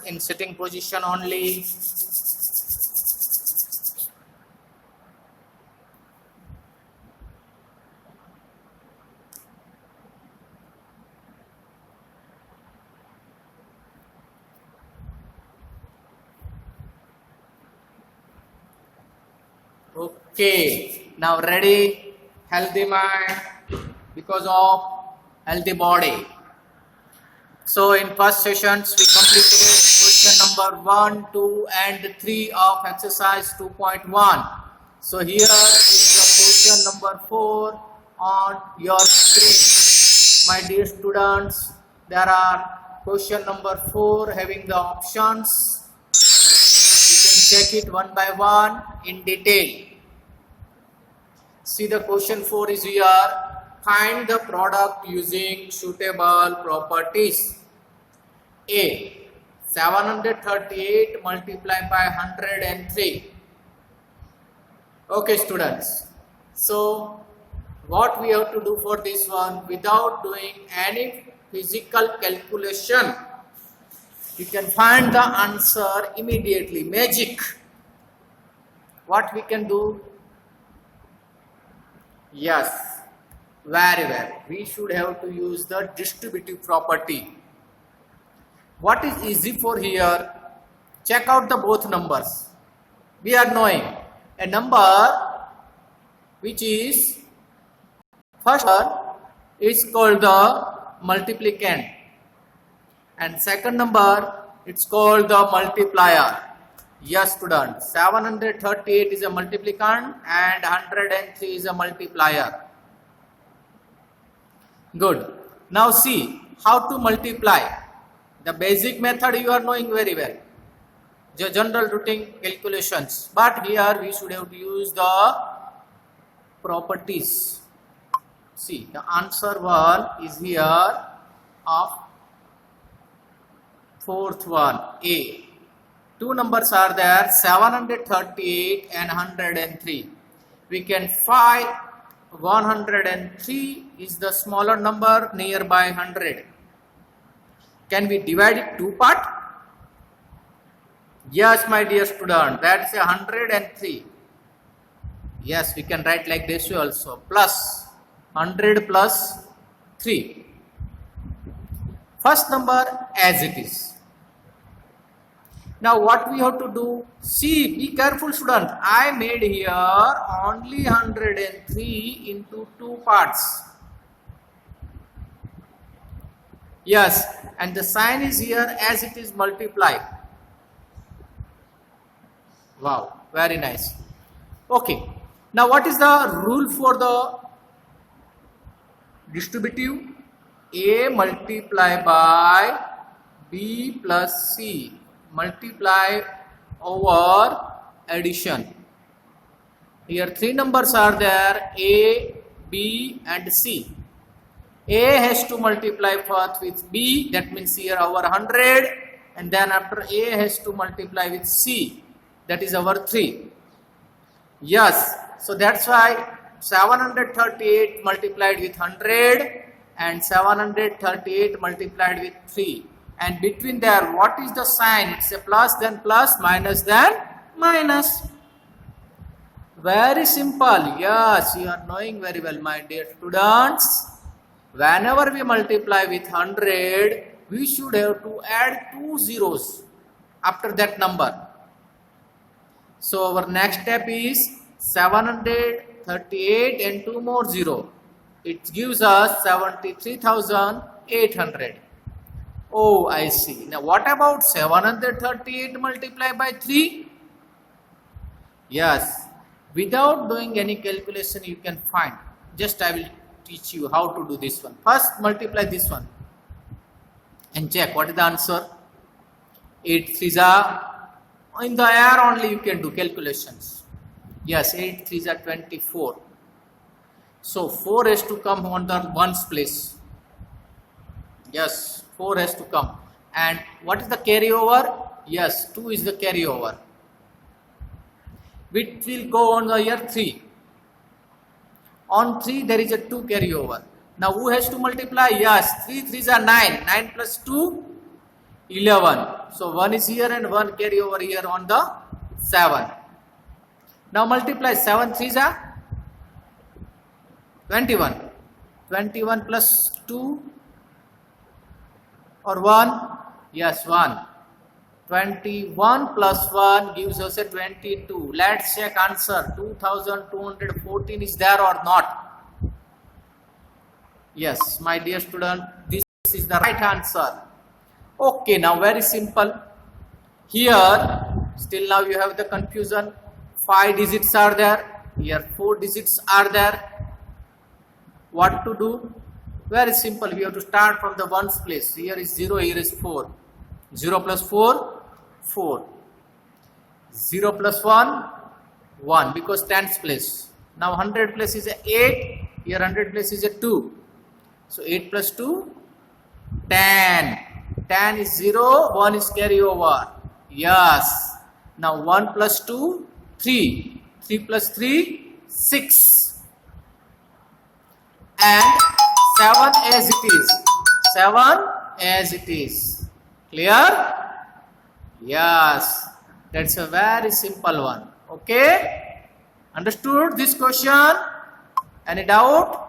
in sitting position only. Okay, now ready? Healthy mind because of healthy body. So in first sessions we completed question number 1, 2 and 3 of exercise 2.1. So here is the question number 4 on your screen. My dear students, there are question number 4 having the options. You can check it one by one in detail. See, the question 4 is here. Find the product using suitable properties. A. 738 multiplied by 103. Okay, students. So, what we have to do for this one, without doing any physical calculation, you can find the answer immediately. Magic. What we can do? Yes, very well. We should have to use the distributive property. What is easy for here? Check out the both numbers. We are knowing a number which is first one is called the multiplicand and second number it's called the multiplier. Yes, student, 738 is a multiplicand and 103 is a multiplier. Good. Now see how to multiply. The basic method you are knowing very well. The general routine calculations. But here we should have to use the properties. See, the answer one is here of fourth one, A. Two numbers are there, 738 and 103. We can find 103 is the smaller number nearby 100. Can we divide it two part? Yes, my dear student, that's 103. Yes, we can write like this also. Plus 100 plus 3. First number as it is. Now what we have to do? See, be careful student. I made here only 103 into two parts. Yes, and the sign is here as it is multiplied. Wow, very nice. Okay, now what is the rule for the distributive? A multiplied by B plus C. Multiply over addition. Here three numbers are there, A, B and C. A has to multiply first with B, that means here over 100, and then after A has to multiply with C, that is over 3. Yes, so that's why 738 multiplied with 100 and 738 multiplied with 3. And between there, what is the sign? It's a plus, then plus, minus, then minus. Very simple. Yes, you are knowing very well, my dear students. Whenever we multiply with 100, we should have to add 2 zeros after that number. So our next step is 738 and 2 more 0. It gives us 73,800. Oh, I see. Now what about 738 multiplied by 3? Yes, without doing any calculation you can find. Just I will teach you how to do this one. First multiply this one and check what is the answer. 8 3s are in the air only you can do calculations. Yes, 8 3s are 24. So 4 has to come on the ones place. Yes, 4 has to come. And what is the carryover? Yes, 2 is the carryover. Which will go on the year 3. On 3 there is a 2 carryover. Now who has to multiply? Yes, 3 3s are 9. 9 plus 2, 11. So 1 is here and 1 carry over here on the 7. Now multiply 7 3s are 21. 21 plus 2 or 1? Yes, 1. 21 plus 1 gives us a 22. Let's check answer. 2214 is there or not? Yes, my dear student, this is the right answer. Okay, now very simple. Here, still now you have the confusion. 5 digits are there. Here 4 digits are there. What to do? Very simple. We have to start from the ones place. Here is 0, here is 4. 0 plus 4, 4. 0 plus 1, 1 because tens place. Now 100 place is a 8. Here 100 place is a 2. So 8 plus 2, 10. 10 is 0, 1 is carry over. Yes. Now 1 plus 2, 3. 3 plus 3, 6. And 7 as it is. 7 as it is. Clear? Yes. That's a very simple one. Okay? Understood this question? Any doubt?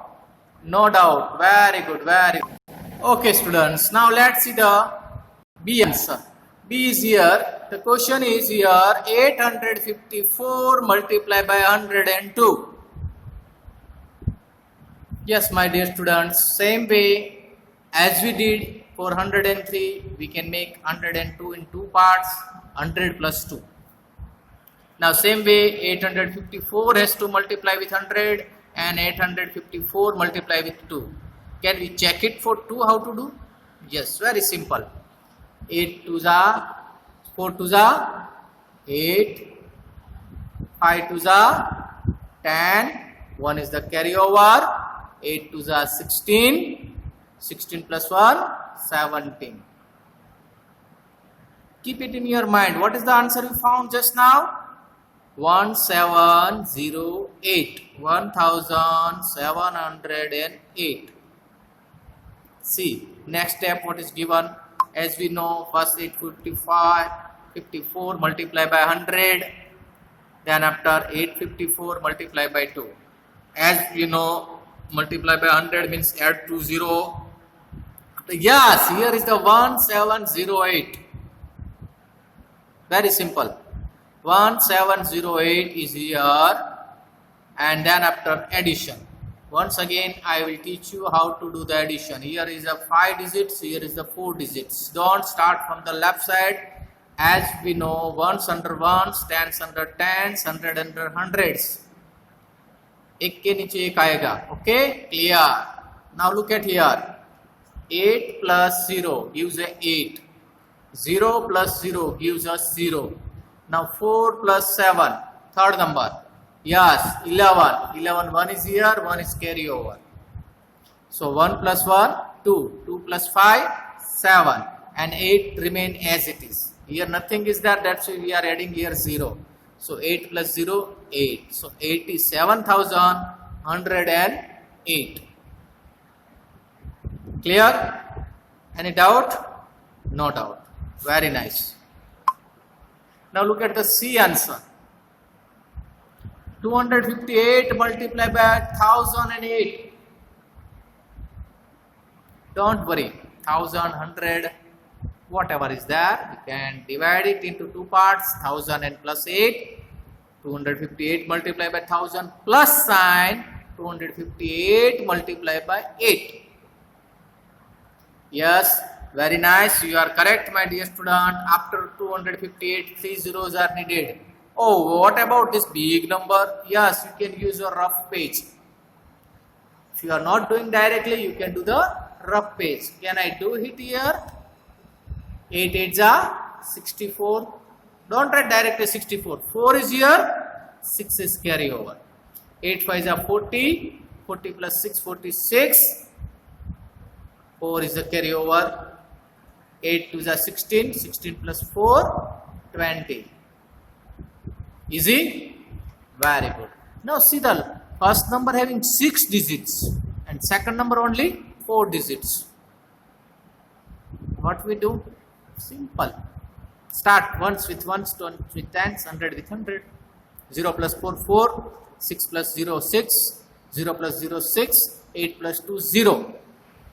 No doubt. Very good. Very good. Okay, students. Now let's see the B answer. B is here. The question is here 854 multiplied by 102. Yes, my dear students. Same way as we did for 103, we can make 102 in two parts. 100 plus 2. Now same way 854 has to multiply with 100 and 854 multiply with 2. Can we check it for 2 how to do? Yes, very simple. 8 2s are 4 2s are 8, 5 2s are 10, 1 is the carryover, 8 2s are 16, 16 plus 1, 17. Keep it in your mind. What is the answer you found just now? 1708. 1708. See, next step what is given. As we know, first 854 multiply by 100. Then after 854 multiply by 2. As you know, multiply by 100 means add 2 0. Yes, here is the 1708. Very simple. 1708 is here, and then after addition. Once again, I will teach you how to do the addition. Here is the 5 digits, here is the 4 digits. Don't start from the left side. As we know, ones under ones, tens under tens, hundred under hundreds. एक के नीचे एक आएगा. Okay, clear. Now look at here. 8 plus 0 gives a 8. 0 plus 0 gives us 0. Now 4 plus 7, third number. Yes, 11. 11, 1 is here, 1 is carry over. So 1 plus 1, 2. 2 plus 5, 7. And 8 remain as it is. Here nothing is there, that's why we are adding here 0. So 8 plus 0, 8. So 87,108. Clear? Any doubt? No doubt. Very nice. Now look at the C answer. 258 multiplied by 1008. Don't worry. 1100, whatever is there, you can divide it into two parts. 1000 and plus 8. 258 multiplied by 1000 plus sign. 258 multiplied by 8. Yes. Very nice. You are correct, my dear student. After 258, 3 zeros are needed. Oh, what about this big number? Yes, you can use your rough page. If you are not doing directly, you can do the rough page. Can I do it here? 8 8s are 64. Don't write directly 64. 4 is here. 6 is carry over. 8 5s are 40. 40 plus 6, 46. 4 is the carry over. 8 2s are 16, 16 plus 4, 20. Easy? Very good. Now see the first number having 6 digits and second number only 4 digits. What we do? Simple. Start ones with ones, tens with tens, 100 with 100. 0 plus 4, 4. 6 plus 0, 6. 0 plus 0, 6. 8 plus 2, 0.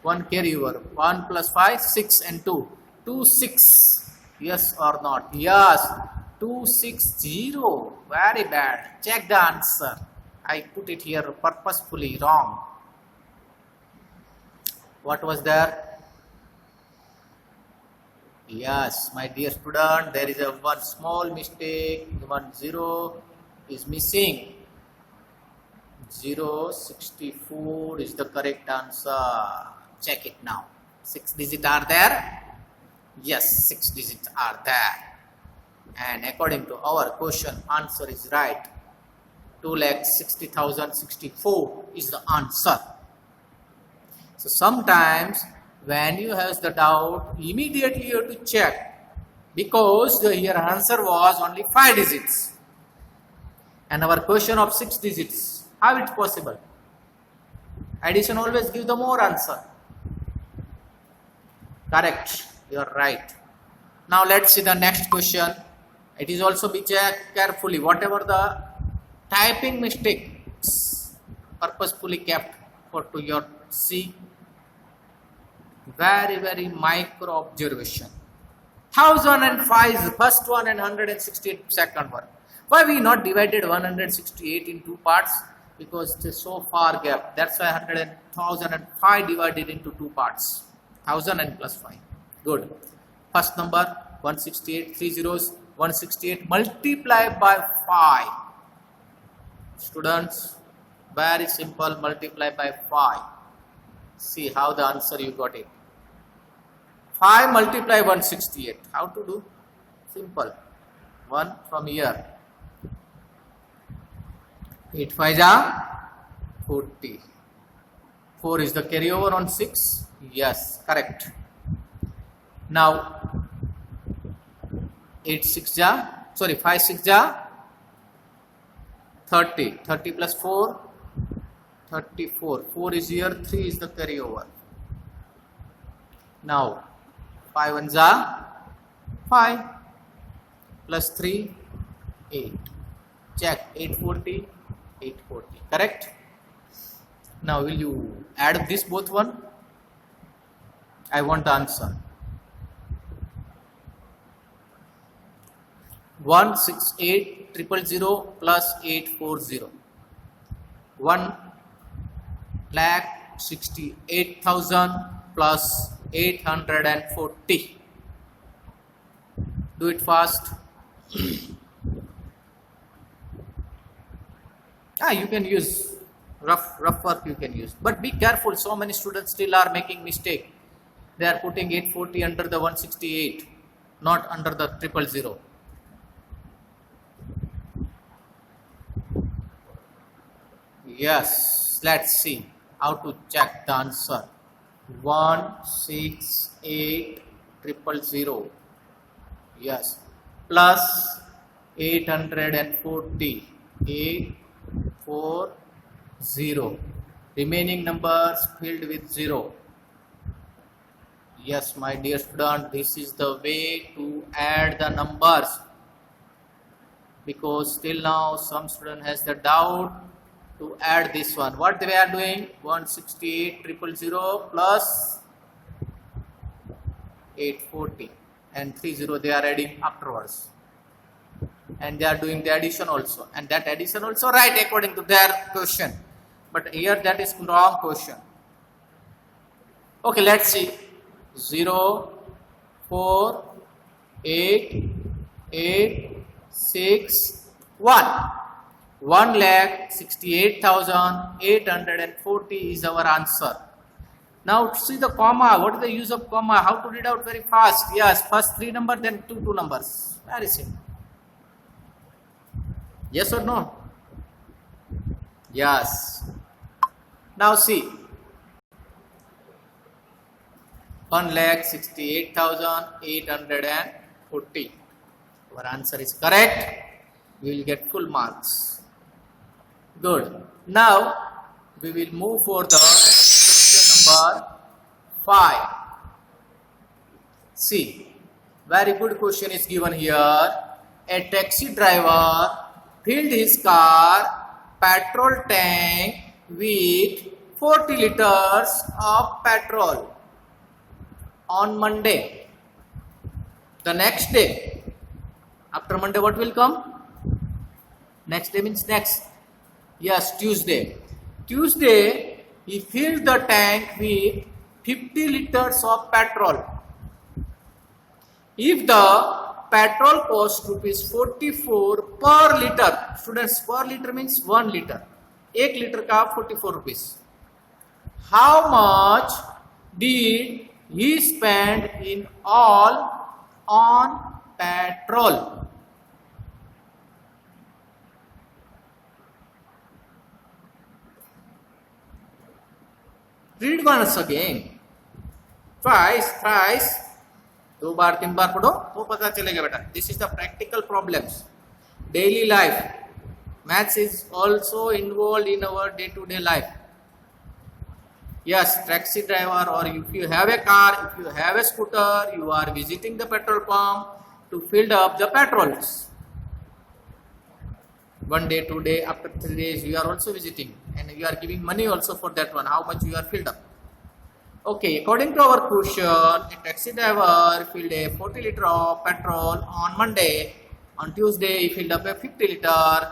1 carry over. 1 plus 5, 6 and 2. 2, 6. Yes or not? Yes. 2, 6, 0. Very bad. Check the answer. I put it here purposefully wrong. What was there? Yes, my dear student, there is a one small mistake. 1 0 is missing. 0, 64 is the correct answer. Check it now. 6 digits are there? Yes, 6 digits are there. And according to our question, answer is right. 2,60,064 is the answer. So sometimes when you have the doubt, immediately you have to check, because your answer was only 5 digits and our question of 6 digits. How it's possible? Addition always gives the more answer. Correct. You are right. Now let's see the next question. It is also be checked carefully. Whatever the typing mistakes purposefully kept for to your see. Very micro observation. 1005 is the first one and 168 second one. Why we not divided 168 in two parts? Because it is so far gap. That's why 1005 divided into two parts. 1000 and plus 5. Good. First number 168, 3 zeros, 168 multiplied by 5. Students, very simple, multiply by 5. See how the answer you got it. 5 multiply 168. How to do? Simple. 1 from here. 8 5 are 40. 4 is the carryover on 6. Yes, correct. Now 5 6 are 30. 30 plus 4, 34. 4 is here, 3 is the carryover. Now 5 ones are 5 plus 3, 8. Check 840, 840. Correct? Now will you add this both one? I want the answer. 168,000 plus 840. 1,68,000 plus 840. Do it fast. You can use rough work you can use. But be careful, so many students still are making mistake. They are putting 840 under the 168, not under the 000. Yes, let's see how to check the answer. 168,000. Yes, plus 840. 840. Remaining numbers filled with 0. Yes, my dear student, this is the way to add the numbers. Because till now some student has the doubt to add this one. What they are doing? 168,000 plus 840 and 30 they are adding afterwards. And they are doing the addition also. And that addition also right according to their question. But here that is wrong question. Okay, let's see. 0, 4, 8, 8, 6, 1. 1,68,840 is our answer. Now see the comma. What is the use of comma? How to read out very fast? Yes, first 3 numbers, then two numbers. Very simple. Yes or no? Yes. Now see. 1,68,840. Our answer is correct. We will get full marks. Good. Now we will move for the question number 5. See, Very good question is given here. A taxi driver filled his car petrol tank with 40 liters of petrol on Monday. The next day, after Monday what will come? Next day means next. Yes, Tuesday. Tuesday, he filled the tank with 50 liters of petrol. If the petrol costs rupees 44 per liter, students, per liter means 1 liter. 1 liter का 44 rupees. How much did he spend in all on petrol? Read once again. Thrice. 2 बार 3 बार पढ़ो तो पता चलेगा बेटा. This is the practical problems. Daily life. Maths is also involved in our day-to-day life. Yes, taxi driver, or if you have a car, if you have a scooter, you are visiting the petrol pump to fill up the petrols. 1 day, 2 day, after 3 days, you are also visiting, and you are giving money also for that one, how much you are filled up. Okay, according to our question, a taxi driver filled a 40 liter of petrol on Monday. On Tuesday, he filled up a 50 liter,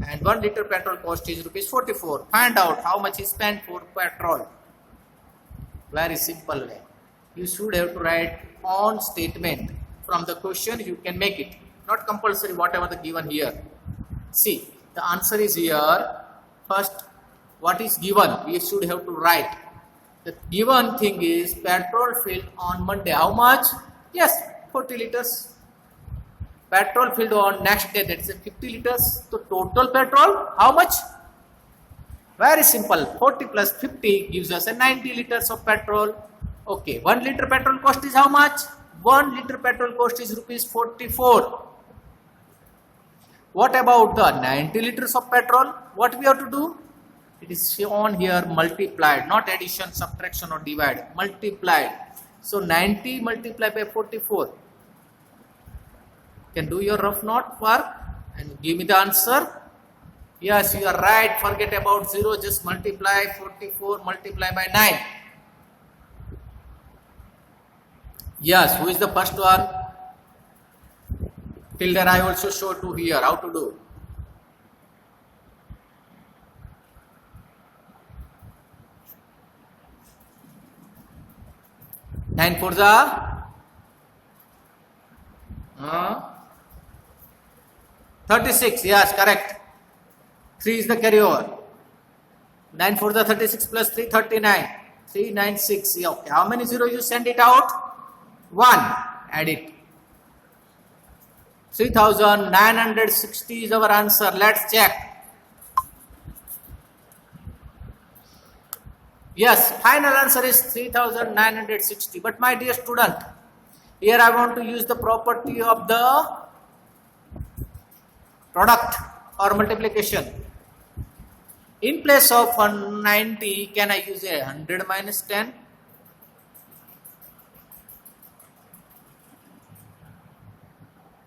and 1 liter petrol cost is rupees 44. Find out how much he spent for petrol. Very simple way. You should have to write on statement. From the question, you can make it. Not compulsory, whatever the given here. See, the answer is here. First, what is given? We should have to write. The given thing is petrol filled on Monday. How much? Yes, 40 liters. Petrol filled on next day, that is 50 liters. So total petrol, how much? Very simple. 40 plus 50 gives us a 90 liters of petrol. Okay, 1 liter petrol cost is how much? 1 liter petrol cost is rupees 44. What about the 90 liters of petrol? What we have to do? It is shown here multiplied, not addition, subtraction or divide. Multiplied. So 90 multiplied by 44. Can do your rough note work and give me the answer. Yes, you are right. Forget about 0. Just multiply 44 multiply by 9. Yes, who is the first one? Till then I also show to here how to do. Nine for the 36. Yes, correct. 3 is the carryover. 9 for the 36 plus 3, 39. 396. Yeah, okay. How many zeros you send it out? 1. Add it. 3960 is our answer. Let's check. Yes, final answer is 3960. But my dear student, here I want to use the property of the product or multiplication. In place of 190, can I use a 100 minus 10?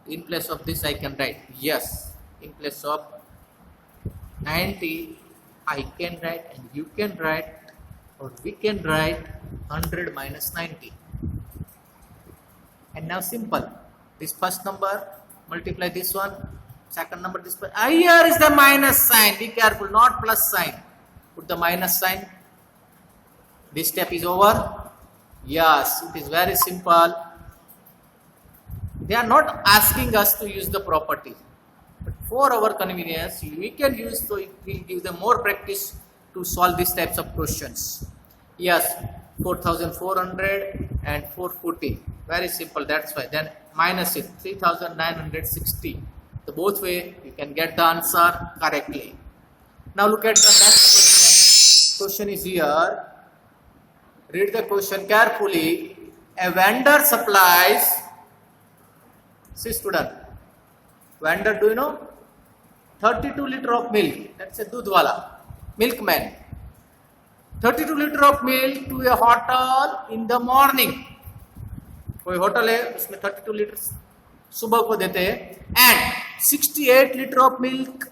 In place of this I can write, yes, in place of 90 I can write, and you can write, or we can write 100 minus 90. And now simple, this first number multiply this one, second number this one. Here is the minus sign, be careful, not plus sign. Put the minus sign. This step is over. Yes, it is very simple. They are not asking us to use the property, but for our convenience we can use, so it will give them more practice to solve these types of questions. Yes, 4400 and 440, very simple, that's why. Then minus it, 3960. So both way you can get the answer correctly. Now look at the next question. Question is here. Read the question carefully. A vendor supplies, see student, vendor, do you know? 32 liter of milk, that's a dudwala, milkman. 32 liter of milk to a hotel in the morning. कोई hotel है उसमें 32 litre सुबह को देते हैं and 68 litre of milk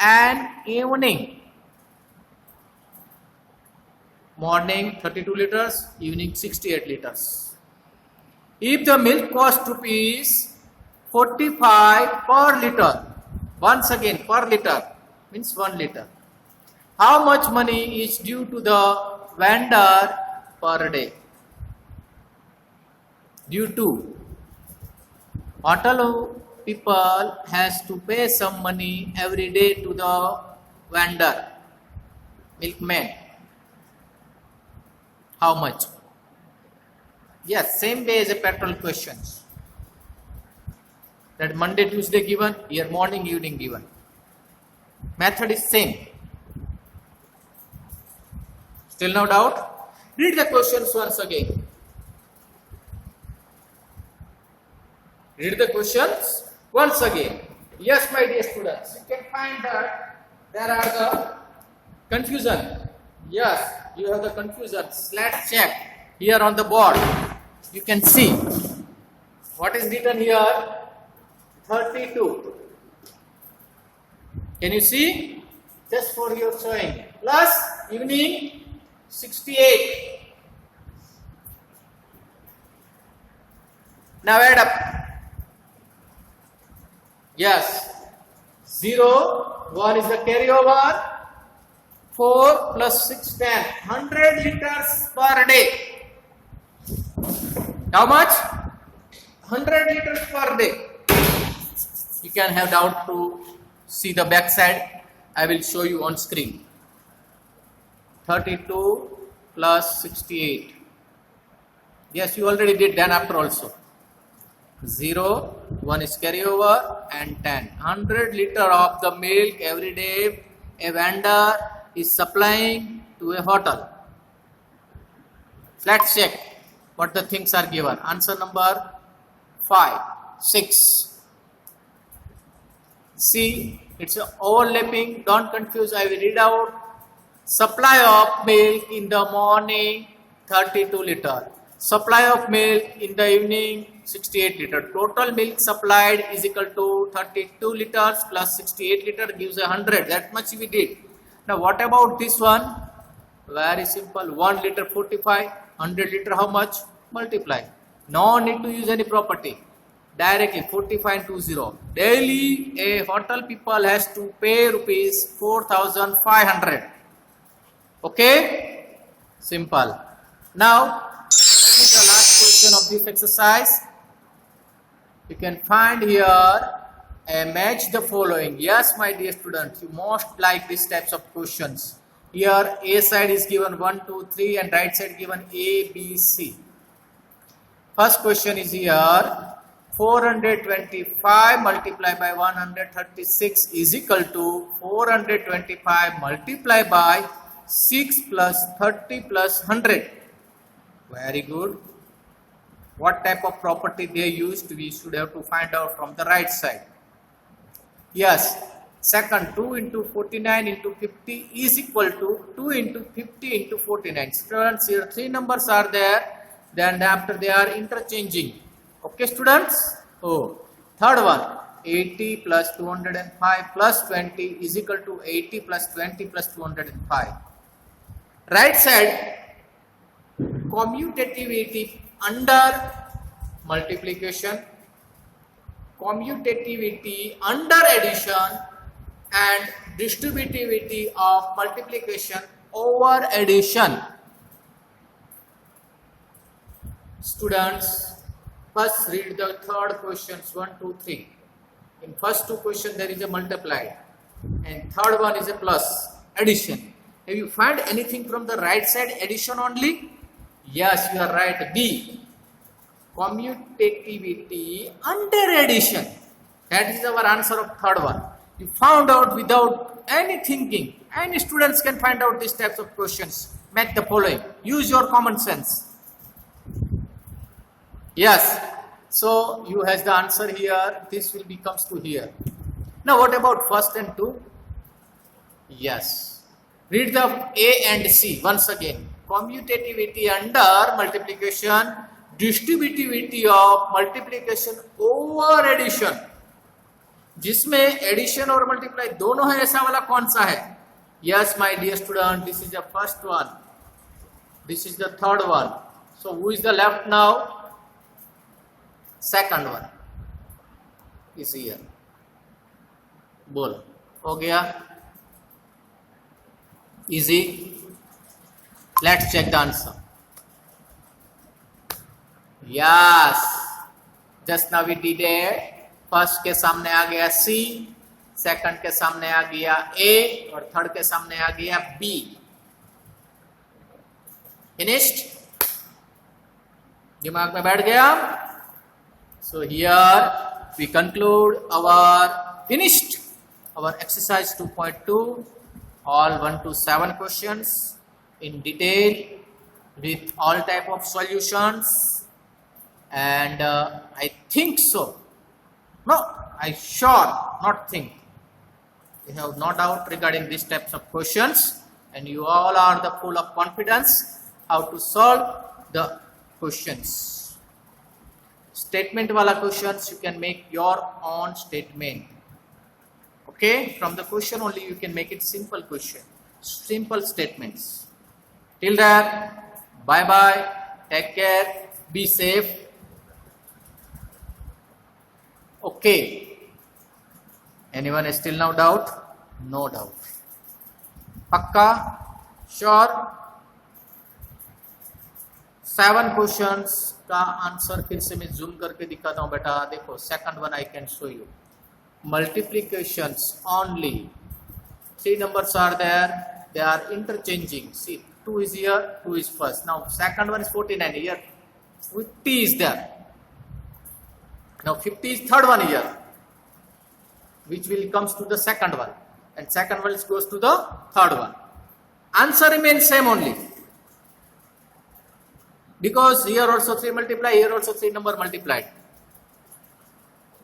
and evening. Morning 32 liters, evening 68 liters. If the milk cost rupees 45 per liter, once again per liter means 1 liter, how much money is due to the vendor per day? Due to hotel people has to pay some money every day to the vendor, milkman. How much? Yes, same way as a petrol questions. That Monday, Tuesday given, here morning, evening given. Method is same. Still no doubt? Read the questions once again. Read the questions once again. Yes, my dear students, you can find that there are the confusion. Yes, you have the confusion. Let's check here on the board. You can see what is written here. 32. Can you see? Just for your showing. Plus evening 68. Now add up. Yes. 0. 1 is the carryover. 4 plus 6, 10. 100 liters per day. How much? 100 liters per day. You can have doubt to see the back side. I will show you on screen. 32 plus 68. Yes, you already did then after also. 0, 1 is carryover and 10. 100 liter of the milk every day a vendor is supplying to a hotel. Let's check what the things are given. Answer number 5, 6. See, it's overlapping. Don't confuse. I will read out. Supply of milk in the morning 32 liter. Supply of milk in the evening 68 liter. Total milk supplied is equal to 32 liters plus 68 liter gives 100. That much we did. Now what about this one? Very simple. 1 liter 45. 100 liter how much? Multiply. No need to use any property. Directly 45 to 0. Daily a hotel people has to pay rupees 4,500. Okay? Simple. Now this is the last question of this exercise. You can find here a match the following. Yes, my dear students, you most like these types of questions. Here A side is given 1, 2, 3 and right side given A, B, C. First question is here. 425 multiplied by 136 is equal to 425 multiplied by 6 plus 30 plus 100. Very good. What type of property they used, we should have to find out from the right side. Yes, second 2 into 49 into 50 is equal to 2 into 50 into 49. Students, here 3 numbers are there, then after they are interchanging. Okay students? Oh, third one, 80 plus 205 plus 20 is equal to 80 plus 20 plus 205. Right side, commutativity under multiplication, commutativity under addition and distributivity of multiplication over addition. Students, first read the third questions 1, 2, 3. In first two questions there is a multiply and third one is a plus addition. Have you found anything from the right side addition only? Yes, you are right. B, commutativity under addition. That is our answer of third one. You found out without any thinking. Any students can find out these types of questions. Make the following. Use your common sense. Yes. So you has the answer here. This will becomes to here. Now what about first and 2? Yes. Read the A and C once again. Commutativity under multiplication, distributivity of multiplication over addition, जिसमें addition और multiply दोनों है, ऐसा वाला कौन सा है? Yes my dear student, this is the first one, this is the third one. So who is the left now? Second one is here. बोल, हो गया? Easy. Let's check the answer. Yes, just now we did it. First के सामने आ गया सी, second के सामने आ गया ए और थर्ड के सामने आ गया बी. फिनिश्ड? दिमाग में बैठ गया? So here we conclude our finished our exercise 2.2, all 1 to 7 questions in detail with all type of solutions, and I think so, no, I sure not think, you have no doubt regarding these types of questions, and you all are the full of confidence how to solve the questions. Statement wala questions, you can make your own statement. Okay, from the question only you can make it simple question, simple statements. Till then, bye bye, take care, be safe. Okay, anyone still no doubt? No doubt. Pakka? Sure? 7 questions का answer फिर से मैं zoom करके दिखाता हूं बेटा. देखो, second one I can show you. Multiplications only, 3 numbers are there, they are interchanging. See, 2 is here, 2 is first. Now second one is 49, here 50 is there. Now 50 is third one here, which will comes to the second one, and second one goes to the third one. Answer remains same only, because here also 3 multiply, here also 3 number multiplied.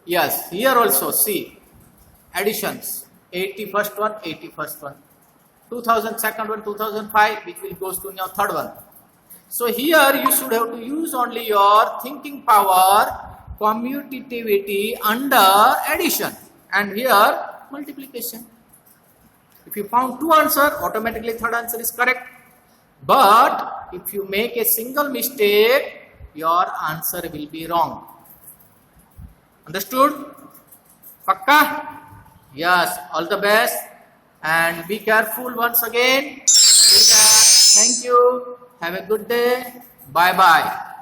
Yes, here also see additions, 80 first one, 80 first one, 2000 second one, 2005, which will goes to your third one. So here you should have to use only your thinking power, commutativity under addition, and here multiplication. If you found 2 answer, automatically third answer is correct. But if you make a single mistake, your answer will be wrong. Understood? Pakka? Yes, all the best, and be careful once again. Thank you. Have a good day. Bye bye.